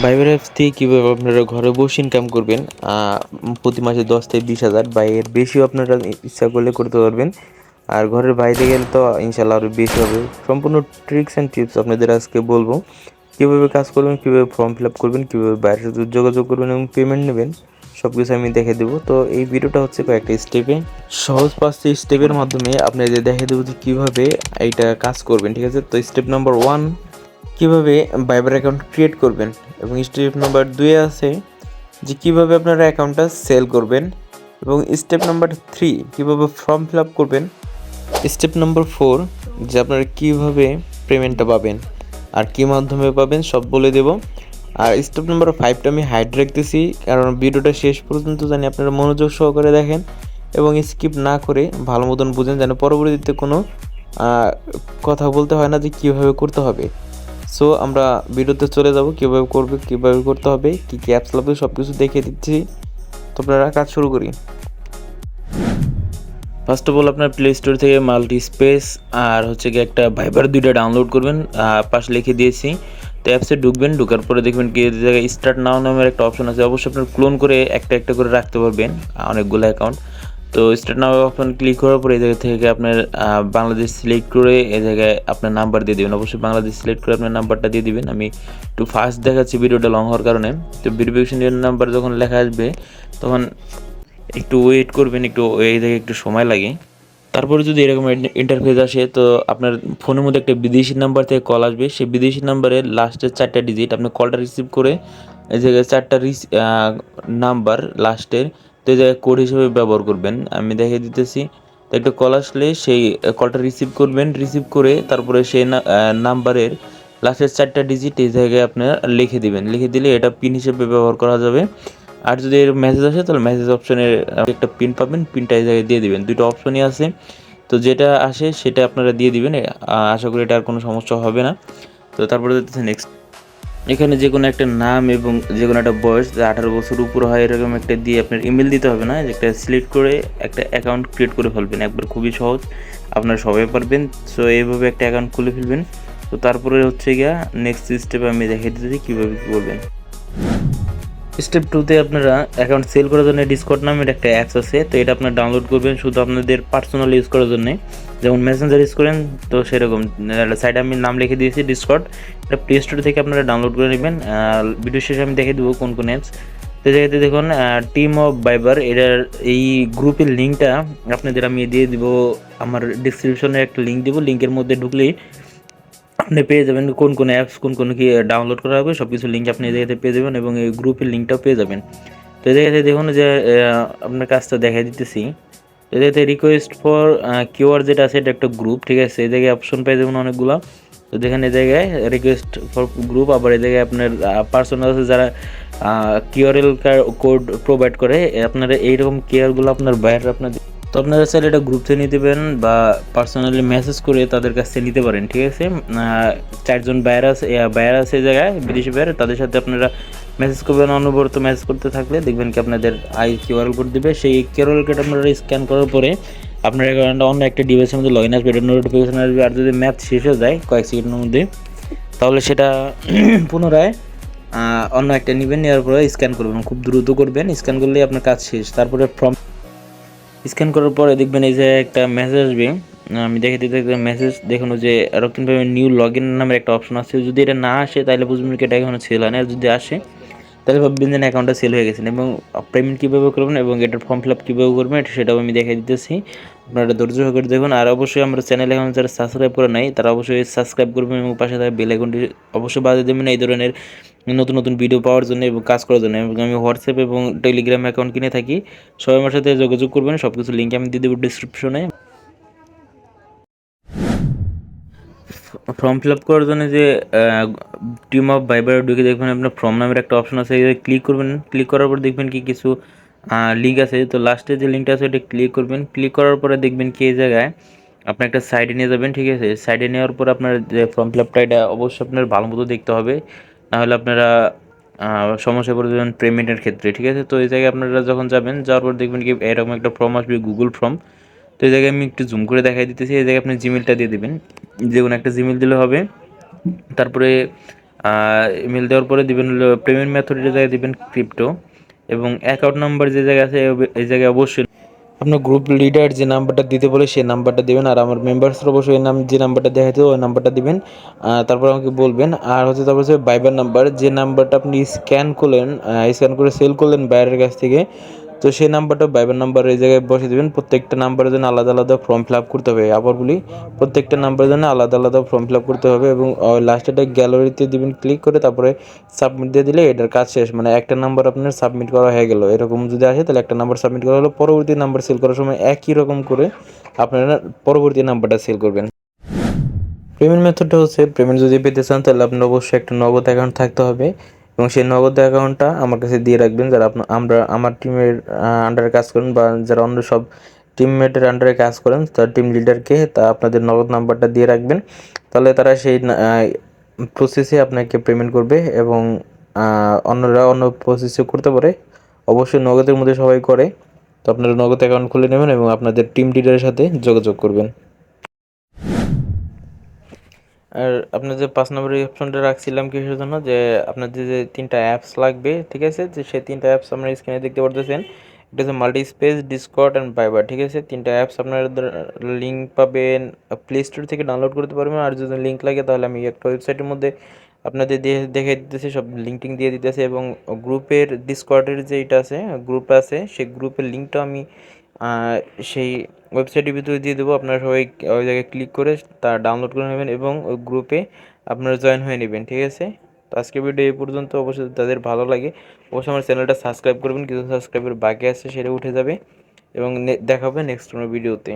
ভাইবার অ্যাপস থেকে কীভাবে আপনারা ঘরে বসে ইনকাম করবেন প্রতি মাসে 10 থেকে 20 হাজার বা এর বেশিও আপনারা ইচ্ছা করলে করতে পারবেন। আর ঘরের বাইরে গেলে তো ইনশাল্লাহ আরও বেশি হবে। সম্পূর্ণ ট্রিক্স অ্যান্ড টিপস আপনাদের আজকে বলবো। কীভাবে কাজ করবেন, কীভাবে ফর্ম ফিল আপ করবেন, কীভাবে বাইরের সাথে যোগাযোগ করবেন এবং পেমেন্ট নেবেন, সব কিছু আমি দেখে দেবো। তো এই ভিডিওটা হচ্ছে কয়েকটা স্টেপে, সহজ 5টি স্টেপের মাধ্যমে আপনাদের দেখে দেবো যে কীভাবে এইটা কাজ করবেন, ঠিক আছে? তো স্টেপ নাম্বার 1, কীভাবে ভাইবার অ্যাকাউন্ট ক্রিয়েট করবেন, এবং স্টেপ নাম্বার 2 আছে যে কীভাবে আপনারা অ্যাকাউন্টটা সেল করবেন, এবং স্টেপ নাম্বার 3 কীভাবে ফর্ম ফিল আপ করবেন, স্টেপ নাম্বার 4 যে আপনারা কীভাবে পেমেন্টটা পাবেন আর কী মাধ্যমে পাবেন সব বলে দেব। আর স্টেপ নাম্বার 5টা আমি হাইড রাখতেছি, কারণ ভিডিওটা শেষ পর্যন্ত জানি আপনারা মনোযোগ সহকারে দেখেন এবং স্কিপ না করে ভালো মতন বুঝেন, যেন পরবর্তীতে কোনো কথা বলতে হয় না যে কীভাবে করতে হবে। সো আমরা ভিডিওতে চলে যাব, কীভাবে করবে, কীভাবে করতে হবে, কী কী অ্যাপস লাগবে সব কিছু দেখিয়ে দিচ্ছি। তো আপনারা কাজ শুরু করি। ফার্স্ট অফ অল আপনার প্লে স্টোর থেকে মাল্টি স্পেস আর হচ্ছে গিয়ে একটা ভাইবার 2টা ডাউনলোড করবেন, পাশে লিখে দিয়েছি। তো অ্যাপসে ঢুকবেন, ঢুকার পরে দেখবেন কি জায়গায় স্টার্ট নাও নামের একটা অপশন আছে। অবশ্যই আপনার ক্লোন করে একটা একটা করে রাখতে পারবেন অনেকগুলো অ্যাকাউন্ট। তো স্টার্ট নাও অপশন ক্লিক করার পরে এই জায়গা থেকে আপনার বাংলাদেশ সিলেক্ট করে এই জায়গায় আপনার নাম্বার দিয়ে দেবেন। অবশ্যই বাংলাদেশ সিলেক্ট করে আপনার নাম্বারটা দিয়ে দিবেন। আমি একটু ফাস্ট দেখাচ্ছি ভিডিওটা লং হওয়ার কারণে। তো ভেরিফিকেশন নাম্বার যখন লেখা আসবে তখন একটু ওয়েট করবেন, একটু এই জায়গায় একটু সময় লাগে। তারপরে যদি এরকম ইন্টারফেস আসে, তো আপনার ফোনের মধ্যে একটা বিদেশি নাম্বার থেকে কল আসবে। সেই বিদেশি নাম্বারের লাস্টের 4টা ডিজিট আপনি কলটা রিসিভ করে এই জায়গায় 4টা নাম্বার লাস্টের, তো এই জায়গায় কোড হিসেবে ব্যবহার করবেন। আমি দেখিয়ে দিতেছি। তো একটা কল আসলে সেই কলটা রিসিভ করবেন, রিসিভ করে তারপরে সেই নাম্বারের লাস্টের 4টা ডিজিট এই জায়গায় আপনার লিখে দিবেন। লিখে দিলে এটা পিন হিসেবে ব্যবহার করা যাবে। আর যদি এর মেসেজ আসে তাহলে মেসেজ অপশনের একটা পিন পাবেন, পিনটা এই জায়গায় দিয়ে দিবেন। 2টা অপশনই আছে, তো যেটা আসে সেটা আপনারা দিয়ে দিবেন। আশা করি এটা আর কোনো সমস্যা হবে না। তো তারপরে দেখতেছে নেক্সট, এখানে যে কোনো একটা নাম এবং যে কোনো একটা বয়স, যে 18 বছর উপর হয় এরকম একটা দিয়ে আপনার ইমেল দিতে হবে না, একটা সিলেক্ট করে একটা অ্যাকাউন্ট ক্রিয়েট করে ফেলবেন। একবার খুবই সহজ, আপনারা সবাই পারবেন। সো এইভাবে একটা অ্যাকাউন্ট খুলে ফেলবেন। তো তারপরে হচ্ছে গিয়া নেক্সট স্টেপে আমি দেখিয়ে দিতেছি কীভাবে কী করবেন। স্টেপ 2তে আপনারা অ্যাকাউন্ট সেল করার জন্য ডিসকর্ড নামের একটা অ্যাপস আছে। তো এটা আপনারা ডাউনলোড করবেন শুধু আপনাদের পার্সোনাল ইউজ করার জন্য, যেমন মেসেঞ্জার ইউজ করেন তো সেরকম। সাইডে আমি নাম লিখে দিয়েছি ডিসকর্ড। এটা প্লে স্টোর থেকে আপনারা ডাউনলোড করে নেবেন। ভিডিও শেষে আমি দেখে দেবো কোন কোন অ্যাপস। তো জায়গাতে দেখুন টিম অফ ভাইবার, এটার এই গ্রুপের লিঙ্কটা আপনাদের আমি দিয়ে দিব। আমার ডিসক্রিপশনে একটা লিঙ্ক দিব, লিঙ্কের মধ্যে ঢুকলেই আপনি পেয়ে যাবেন কোন কোন অ্যাপস, কোন কোন কি ডাউনলোড করা হবে, সব কিছু লিঙ্ক আপনি এই জায়গাতে পেয়ে যাবেন এবং এই গ্রুপের লিঙ্কটাও পেয়ে যাবেন। তো এই জায়গাতে দেখুন যে আপনার কাজটা দেখাই দিতেছি। এই জায়গাতে রিকোয়েস্ট ফর কিউআর যেটা আছে, এটা একটা গ্রুপ, ঠিক আছে? এই জায়গায় অপশন পেয়ে যাবেন অনেকগুলো। তো দেখেন এই জায়গায় রিকোয়েস্ট ফর গ্রুপ, আবার এই জায়গায় আপনার পার্সোনাল আছে যারা কিউআরএল কোড প্রোভাইড করে। আপনারা এইরকম কিউআরগুলো আপনার বাইরে আপনার, তো আপনারা চাইলে এটা গ্রুপ থেকে নিতে পারেন বা পার্সোনালি মেসেজ করে তাদের কাছ থেকে নিতে পারেন, ঠিক আছে? 4জন বায়ার আছে এই জায়গায়, বিদেশি বায়ার, তাদের সাথে আপনারা মেসেজ করবেন। অনবরত মেসেজ করতে থাকলে দেখবেন কি আপনাদের কিউআর কোড দিবে। সেই কিউআর কোড আপনারা স্ক্যান করার পরে আপনার অ্যাকাউন্টটা অন্য একটা ডিভাইসের মধ্যে লগ ইন আসবে, এটা নোটিফিকেশন আসবে। আর যদি ম্যাচ শেষ হয়ে যায় কয়েক সেকেন্ডের মধ্যে, তাহলে সেটা পুনরায় অন্য একটা নেবেন, নেওয়ার পরে স্ক্যান করবেন। খুব দ্রুত করবেন, স্ক্যান করলেই আপনার কাজ শেষ। তারপরে ফর্ম স্ক্যান করার পরে দেখবেন এই যে একটা মেসেজ আসবে। আমি দেখে দিতে মেসেজ দেখুন যে রক্তিমভাবে নিউ লগ ইন নামের একটা অপশন আছে। যদি এটা না আসে তাহলে বুঝবেন কি এটা এখনো সেল হয় না। আর যদি আসে তাহলে ভাববেন যে অ্যাকাউন্টটা সেল হয়ে গেছেন। এবং পেমেন্ট কীভাবে করবেন এবং এটার ফর্ম ফিল আপ কীভাবে করবেন সেটাও আমি দেখে দিতেছি, আপনারা ধৈর্য সহকারে দেখুন। আর অবশ্যই আমার চ্যানেল এখন যারা সাবস্ক্রাইব করে নাই তারা অবশ্যই সাবস্ক্রাইব করবেন এবং পাশে থাকা বেল আইকনটি অবশ্যই বাজিয়ে দেবেন এই ধরনের নতুন নতুন ভিডিও পাওয়ার জন্য এবং কাজ করার জন্য। এবং আমি হোয়াটসঅ্যাপ এবং টেলিগ্রাম অ্যাকাউন্ট কিনে থাকি, সবাই আমার সাথে যোগাযোগ করবেন। সব কিছু লিঙ্ক আমি দিয়ে দেবো ডিসক্রিপশনে। ফর্ম ফিল আপ করার জন্য যে টিম অফ ভাইবার ঢুকে দেখবেন আপনার ফর্ম নামের একটা অপশন আছে, ক্লিক করবেন। ক্লিক করার পর দেখবেন কি কিছু লিঙ্ক আছে। তো লাস্টে যে লিঙ্কটা আছে ওটা ক্লিক করবেন। ক্লিক করার পরে দেখবেন কি এই জায়গায় আপনার একটা সাইডে নিয়ে যাবেন, ঠিক আছে? সাইডে নেওয়ার পর আপনার যে ফর্ম ফিল আপটা এটা অবশ্যই আপনার ভালো মতো দেখতে হবে, নাহলে আপনারা সমস্যায় পড়ে যাবেন পেমেন্টের ক্ষেত্রে, ঠিক আছে? তো এই জায়গায় আপনারা যখন যাবেন, যাওয়ার পর দেখবেন কি এরকম একটা ফর্ম আসবে, গুগল ফর্ম। তো এই জায়গায় আমি একটু জুম করে দেখাই দিতেছি। এই জায়গায় আপনি জিমেলটা দিয়ে দেবেন, যে কোনো একটা জিমেল দিলে হবে। তারপরে ইমেল দেওয়ার পরে দিবেন হলো পেমেন্ট মেথডের জায়গায় দিবেন ক্রিপ্টো, এবং অ্যাকাউন্ট নাম্বার যে জায়গায় আছে এই জায়গায় অবশ্যই আপনার গ্রুপ লিডার যে নাম্বারটা দিতে বলে সেই নাম্বারটা দেবেন, আর আমার মেম্বার্সের অবশ্যই যে নাম্বারটা দেখাইতে ওই নাম্বারটা দিবেন। তারপর আমাকে বলবেন। আর হচ্ছে তারপর হচ্ছে ভাইবার নাম্বার, যে নাম্বারটা আপনি স্ক্যান করলেন, স্ক্যান করে সেল করলেন বাইরের কাছ থেকে, তো সেই নাম্বারটা ভাইবার নাম্বার এই জায়গায় বসে দেবেন। প্রত্যেকটা নাম্বারের জন্য আলাদা আলাদা ফর্ম ফিল আপ করতে হবে। আবার বলি, প্রত্যেকটা নাম্বারের জন্য আলাদা আলাদা ফর্ম ফিল আপ করতে হবে, এবং লাস্টেটা গ্যালারিতে দিবেন ক্লিক করে, তারপরে সাবমিট দিয়ে দিলে এটার কাজ শেষ। মানে একটা নাম্বার আপনার সাবমিট করা হয়ে গেল, এরকম যদি আসে তাহলে একটা নাম্বার সাবমিট করা হলো। পরবর্তী নাম্বার সেল করার সময় একই রকম করে আপনারা পরবর্তী নাম্বারটা সেল করবেন। পেমেন্ট মেথডটা হচ্ছে, পেমেন্ট যদি পেতে চান তাহলে আপনার অবশ্যই একটা নগদ অ্যাকাউন্ট থাকতে হবে, এবং সেই নগদ অ্যাকাউন্টটা আমার কাছে দিয়ে রাখবেন। যারা আমার টিমের আন্ডারে কাজ করেন, বা যারা অন্য সব টিমমেটের আন্ডারে কাজ করেন, তার টিম লিডারকে আপনাদের নগদ নাম্বারটা দিয়ে রাখবেন। তাহলে তারা সেই প্রসেসে আপনাকে পেমেন্ট করবে, এবং অন্যরা অন্য প্রসেসে করতে পারে। অবশ্যই নগদের মধ্যে সবাই করে। তো আপনারা নগদ অ্যাকাউন্ট খুলে নেবেন এবং আপনাদের টিম লিডারের সাথে যোগাযোগ করবেন। আর আপনার যে 5 নম্বরের অপশনটা রাখছিলাম কিসের জন্য, যে আপনাদের যে 3টা অ্যাপস লাগবে, ঠিক আছে, যে সেই 3টা অ্যাপস আপনারা স্ক্রিনে দেখতে পারতেছেন। এটা হচ্ছে মাল্টি স্পেস, ডিসকর্ড অ্যান্ড ভাইবার, ঠিক আছে। 3টা অ্যাপস আপনারা লিঙ্ক পাবেন প্লে স্টোর থেকে ডাউনলোড করতে পারবেন। আর যদি লিঙ্ক লাগে তাহলে আমি একটা ওয়েবসাইটের মধ্যে আপনাদের দিয়ে দেখে দিতেছি, সব লিঙ্ক টিঙ্ক দিয়ে দিতেছে, এবং গ্রুপের ডিসকর্ডের যে এটা আছে, গ্রুপ আছে, সেই গ্রুপের লিঙ্কটা আমি সেই ওয়েবসাইটের ভিতরে দিয়ে দেবো। আপনারা সবাই ওই জায়গায় ক্লিক করে তা ডাউনলোড করে নেবেন, এবং ওই গ্রুপে আপনারা জয়েন হয়ে নেবেন, ঠিক আছে। তো আজকের ভিডিও এই পর্যন্ত। অবশ্যই তাদের ভালো লাগে অবশ্যই আমার চ্যানেলটা সাবস্ক্রাইব করবেন, কিছু সাবস্ক্রাইবের বাকি আছে সেটা উঠে যাবে, এবং দেখা হবে নেক্সট কোনো ভিডিওতে।